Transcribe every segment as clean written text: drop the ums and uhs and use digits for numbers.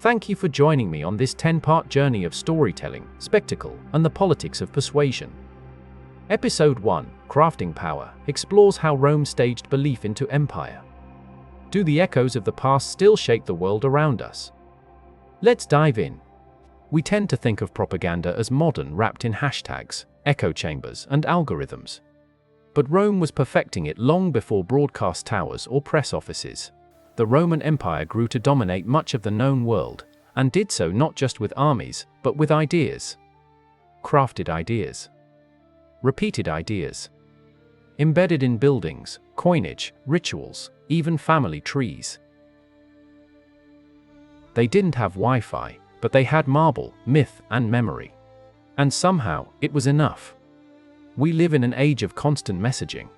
Thank you for joining me on this 10-part journey of storytelling, spectacle, and the politics of persuasion. Episode 1, Crafting Power, explores how Rome staged belief into empire. Do the echoes of the past still shape the world around us? Let's dive in. We tend to think of propaganda as modern, wrapped in hashtags, echo chambers, and algorithms. But Rome was perfecting it long before broadcast towers or press offices. The Roman Empire grew to dominate much of the known world, and did so not just with armies, but with ideas. Crafted ideas. Repeated ideas. Embedded in buildings, coinage, rituals, even family trees. They didn't have Wi-Fi, but they had marble, myth, and memory. And somehow, it was enough. We live in an age of constant messaging.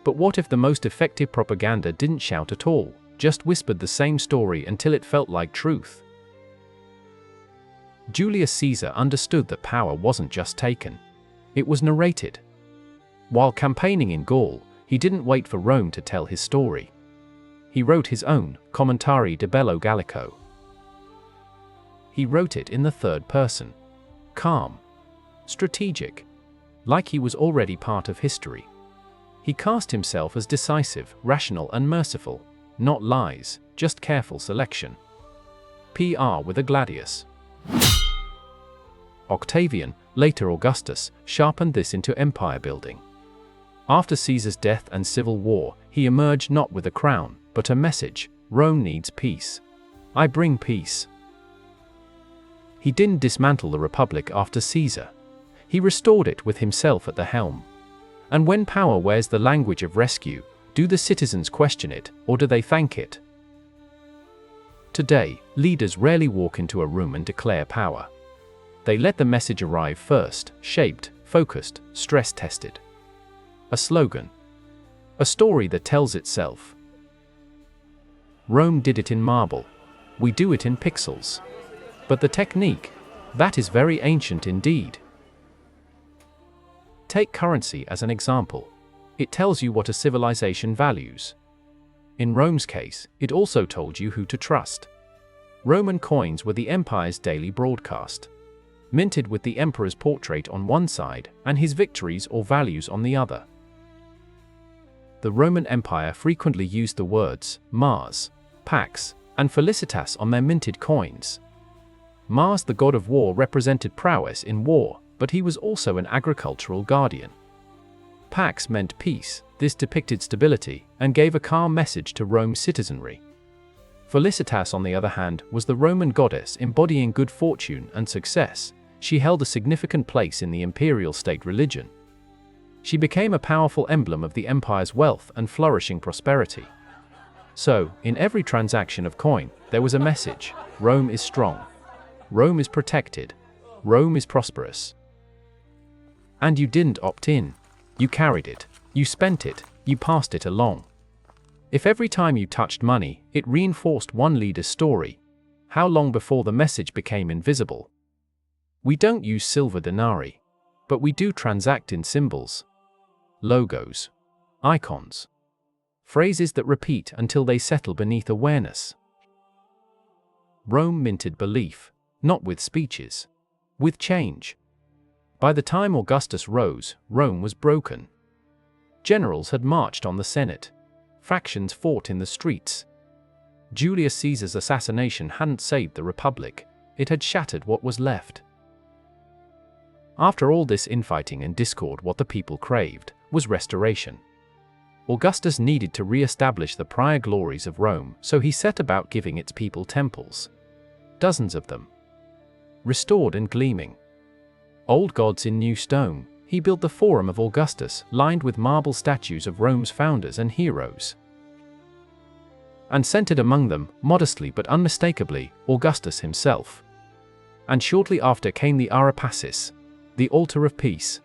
But what if the most effective propaganda didn't shout at all, just whispered the same story until it felt like truth? Julius Caesar understood that power wasn't just taken. It was narrated. While campaigning in Gaul, he didn't wait for Rome to tell his story. He wrote his own Commentari de Bello Gallico. He wrote it in the third person. Calm. Strategic. Like he was already part of history. He cast himself as decisive, rational, and merciful. Not lies, just careful selection. PR with a gladius. Octavian, later Augustus, sharpened this into empire building. After Caesar's death and civil war, he emerged not with a crown, but a message: Rome needs peace. I bring peace. He didn't dismantle the Republic after Caesar. He restored it with himself at the helm. And when power wears the language of rescue, do the citizens question it, or do they thank it? Today, leaders rarely walk into a room and declare power. They let the message arrive first, shaped, focused, stress-tested. A slogan. A story that tells itself. Rome did it in marble. We do it in pixels. But the technique, that is very ancient indeed. Take currency as an example. It tells you what a civilization values. In Rome's case, it also told you who to trust. Roman coins were the empire's daily broadcast. Minted with the emperor's portrait on one side, and his victories or values on the other. The Roman Empire frequently used the words Mars, Pax, and Felicitas on their minted coins. Mars, the god of war, represented prowess in war, but he was also an agricultural guardian. Pax meant peace. This depicted stability, and gave a calm message to Rome's citizenry. Felicitas, on the other hand, was the Roman goddess embodying good fortune and success. She held a significant place in the imperial state religion. She became a powerful emblem of the empire's wealth and flourishing prosperity. So, in every transaction of coin, there was a message: Rome is strong. Rome is protected. Rome is prosperous. And you didn't opt in. You carried it. You spent it. You passed it along. If every time you touched money, it reinforced one leader's story, how long before the message became invisible? We don't use silver denarii, but we do transact in symbols, logos, icons, phrases that repeat until they settle beneath awareness. Rome minted belief, not with speeches, with change. By the time Augustus rose, Rome was broken. Generals had marched on the Senate. Factions fought in the streets. Julius Caesar's assassination hadn't saved the Republic. It had shattered what was left. After all this infighting and discord, what the people craved was restoration. Augustus needed to re-establish the prior glories of Rome, so he set about giving its people temples. Dozens of them. Restored and gleaming. Old gods in new stone, he built the Forum of Augustus, lined with marble statues of Rome's founders and heroes. And centered among them, modestly but unmistakably, Augustus himself. And shortly after came the Ara Pacis, the altar of peace.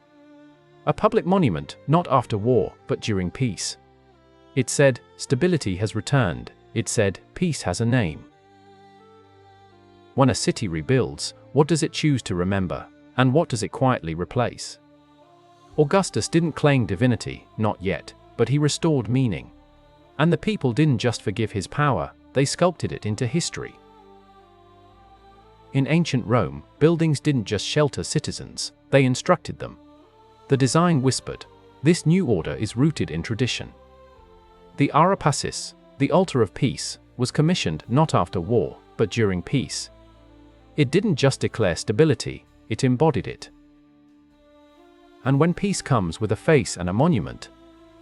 A public monument, not after war, but during peace. It said, stability has returned. It said, peace has a name. When a city rebuilds, what does it choose to remember? And what does it quietly replace? Augustus didn't claim divinity, not yet, but he restored meaning. And the people didn't just forgive his power, they sculpted it into history. In ancient Rome, buildings didn't just shelter citizens, they instructed them. The design whispered, "This new order is rooted in tradition." The Ara Pacis, the altar of peace, was commissioned not after war, but during peace. It didn't just declare stability, it embodied it. And when peace comes with a face and a monument,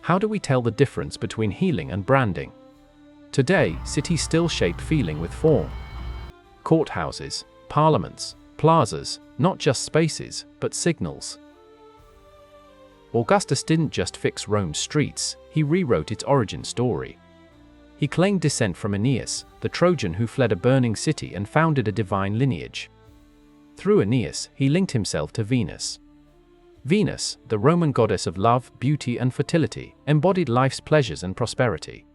how do we tell the difference between healing and branding? Today, cities still shape feeling with form. Courthouses, parliaments, plazas, not just spaces, but signals. Augustus didn't just fix Rome's streets, he rewrote its origin story. He claimed descent from Aeneas, the Trojan who fled a burning city and founded a divine lineage. Through Aeneas, he linked himself to Venus. Venus, the Roman goddess of love, beauty, and fertility, embodied life's pleasures and prosperity.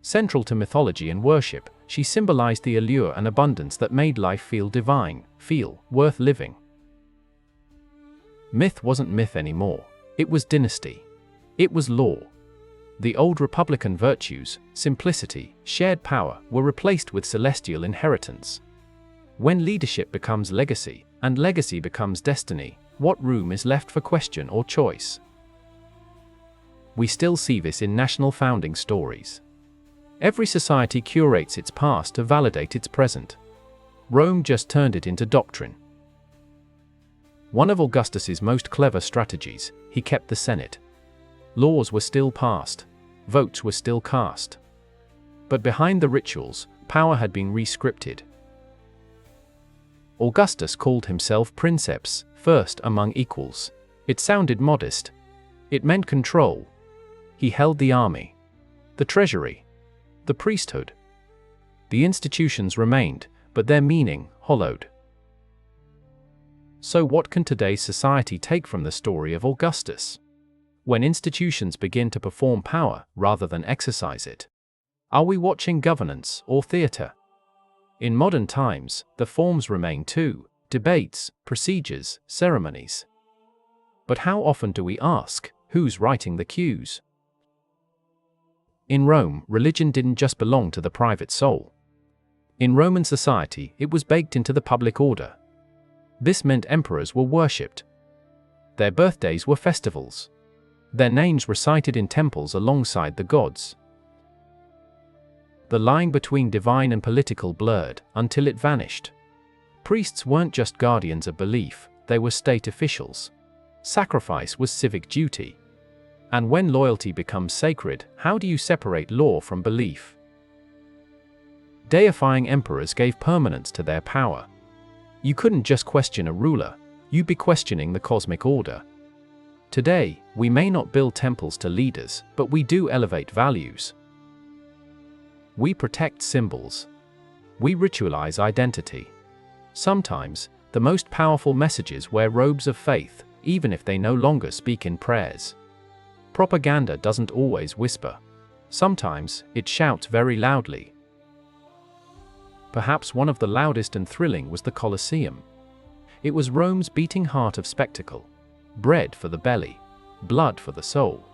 Central to mythology and worship, she symbolized the allure and abundance that made life feel divine, feel worth living. Myth wasn't myth anymore, it was dynasty. It was law. The old republican virtues, simplicity, shared power, were replaced with celestial inheritance. When leadership becomes legacy, and legacy becomes destiny, what room is left for question or choice? We still see this in national founding stories. Every society curates its past to validate its present. Rome just turned it into doctrine. One of Augustus's most clever strategies, he kept the Senate. Laws were still passed, votes were still cast. But behind the rituals, power had been re-scripted. Augustus called himself princeps, first among equals. It sounded modest. It meant control. He held the army, the treasury, the priesthood. The institutions remained, but their meaning hollowed. So what can today's society take from the story of Augustus? When institutions begin to perform power rather than exercise it, are we watching governance or theater? In modern times, the forms remain too: debates, procedures, ceremonies. But how often do we ask, who's writing the cues? In Rome, religion didn't just belong to the private soul. In Roman society, it was baked into the public order. This meant emperors were worshipped. Their birthdays were festivals. Their names recited in temples alongside the gods. The line between divine and political blurred until it vanished. Priests weren't just guardians of belief, they were state officials. Sacrifice was civic duty. And when loyalty becomes sacred, how do you separate law from belief? Deifying emperors gave permanence to their power. You couldn't just question a ruler, you'd be questioning the cosmic order. Today, we may not build temples to leaders, but we do elevate values. We protect symbols. We ritualize identity. Sometimes, the most powerful messages wear robes of faith, even if they no longer speak in prayers. Propaganda doesn't always whisper. Sometimes, it shouts very loudly. Perhaps one of the loudest and thrilling was the Colosseum. It was Rome's beating heart of spectacle. Bread for the belly, blood for the soul.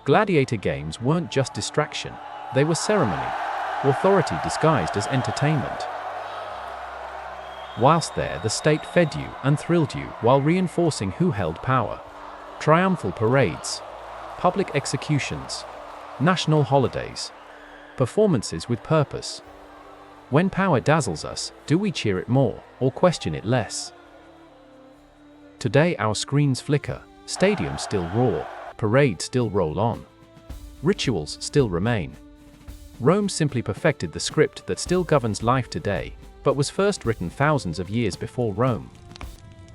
Gladiator games weren't just distraction, they were ceremony, authority disguised as entertainment. Whilst there, the state fed you and thrilled you while reinforcing who held power. Triumphal parades, public executions, national holidays, performances with purpose. When power dazzles us, do we cheer it more or question it less? Today our screens flicker, stadiums still roar, parades still roll on. Rituals still remain. Rome simply perfected the script that still governs life today, but was first written thousands of years before Rome.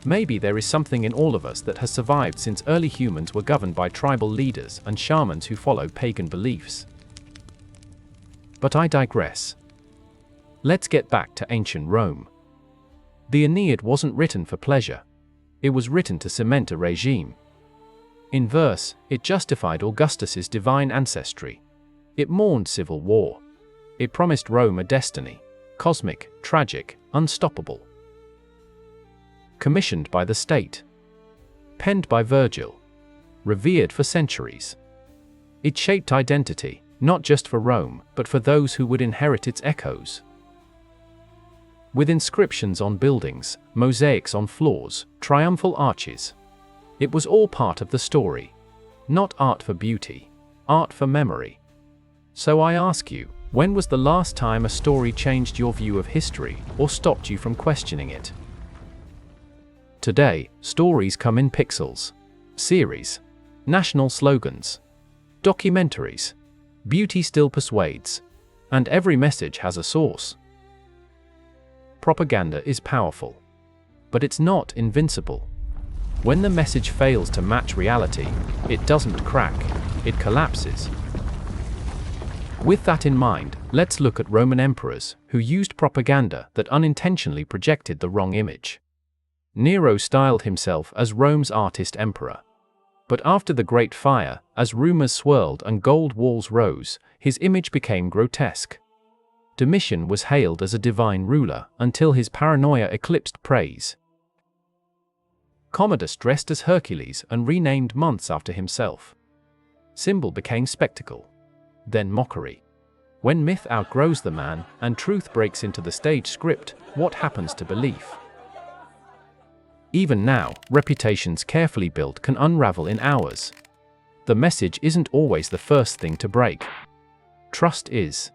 Maybe there is something in all of us that has survived since early humans were governed by tribal leaders and shamans who followed pagan beliefs. But I digress. Let's get back to ancient Rome. The Aeneid wasn't written for pleasure. It was written to cement a regime. In verse, it justified Augustus's divine ancestry. It mourned civil war. It promised Rome a destiny, cosmic, tragic, unstoppable. Commissioned by the state. Penned by Virgil. Revered for centuries. It shaped identity, not just for Rome, but for those who would inherit its echoes. with inscriptions on buildings, mosaics on floors, triumphal arches. It was all part of the story. Not art for beauty, art for memory. So I ask you, when was the last time a story changed your view of history or stopped you from questioning it? Today, stories come in pixels, series, national slogans, documentaries. Beauty still persuades, and every message has a source. Propaganda is powerful, but it's not invincible. When the message fails to match reality, it doesn't crack, it collapses. With that in mind, let's look at Roman emperors who used propaganda that unintentionally projected the wrong image. Nero styled himself as Rome's artist emperor. But after the Great Fire, as rumors swirled and gold walls rose, his image became grotesque. Domitian was hailed as a divine ruler until his paranoia eclipsed praise. Commodus dressed as Hercules and renamed months after himself. Symbol became spectacle, then mockery. When myth outgrows the man and truth breaks into the stage script, what happens to belief? Even now, reputations carefully built can unravel in hours. The message isn't always the first thing to break. Trust is.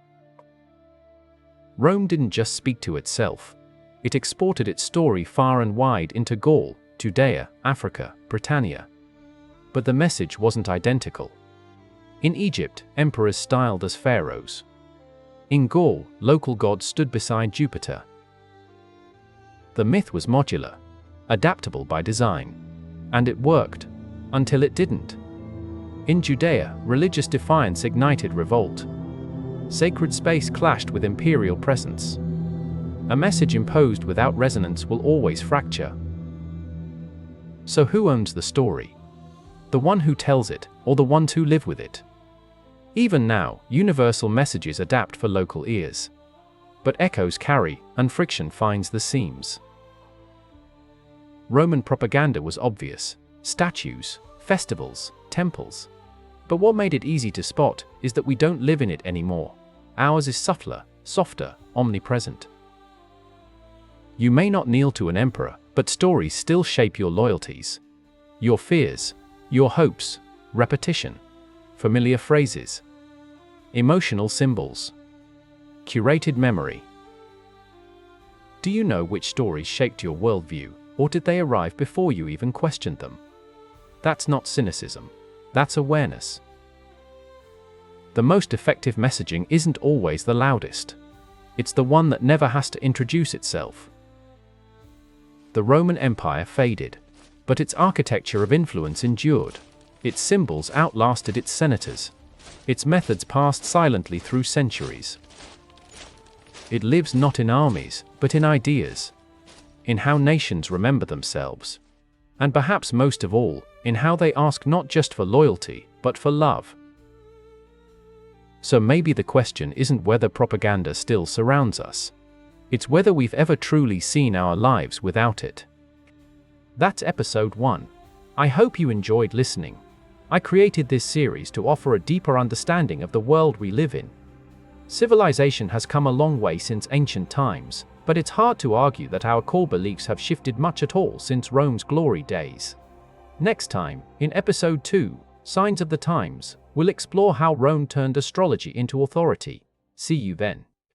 Rome didn't just speak to itself. It exported its story far and wide into Gaul, Judea, Africa, Britannia. But the message wasn't identical. In Egypt, emperors styled as pharaohs. In Gaul, local gods stood beside Jupiter. The myth was modular, adaptable by design. And it worked, until it didn't. In Judea, religious defiance ignited revolt. Sacred space clashed with imperial presence. A message imposed without resonance will always fracture. So who owns the story? The one who tells it, or the ones who live with it? Even now, universal messages adapt for local ears. But echoes carry, and friction finds the seams. Roman propaganda was obvious: statues, festivals, temples. But what made it easy to spot is that we don't live in it anymore. Ours is subtler, softer, omnipresent. You may not kneel to an emperor, but stories still shape your loyalties, your fears, your hopes, repetition, familiar phrases, emotional symbols, curated memory. Do you know which stories shaped your worldview, or did they arrive before you even questioned them? That's not cynicism. That's awareness. The most effective messaging isn't always the loudest. It's the one that never has to introduce itself. The Roman Empire faded, but its architecture of influence endured. Its symbols outlasted its senators. Its methods passed silently through centuries. It lives not in armies, but in ideas. In how nations remember themselves. And perhaps most of all, in how they ask not just for loyalty, but for love. So maybe the question isn't whether propaganda still surrounds us. It's whether we've ever truly seen our lives without it. That's episode 1. I hope you enjoyed listening. I created this series to offer a deeper understanding of the world we live in. Civilization has come a long way since ancient times, but it's hard to argue that our core beliefs have shifted much at all since Rome's glory days. Next time, in episode 2, Signs of the Times, we'll explore how Rome turned astrology into authority. See you then.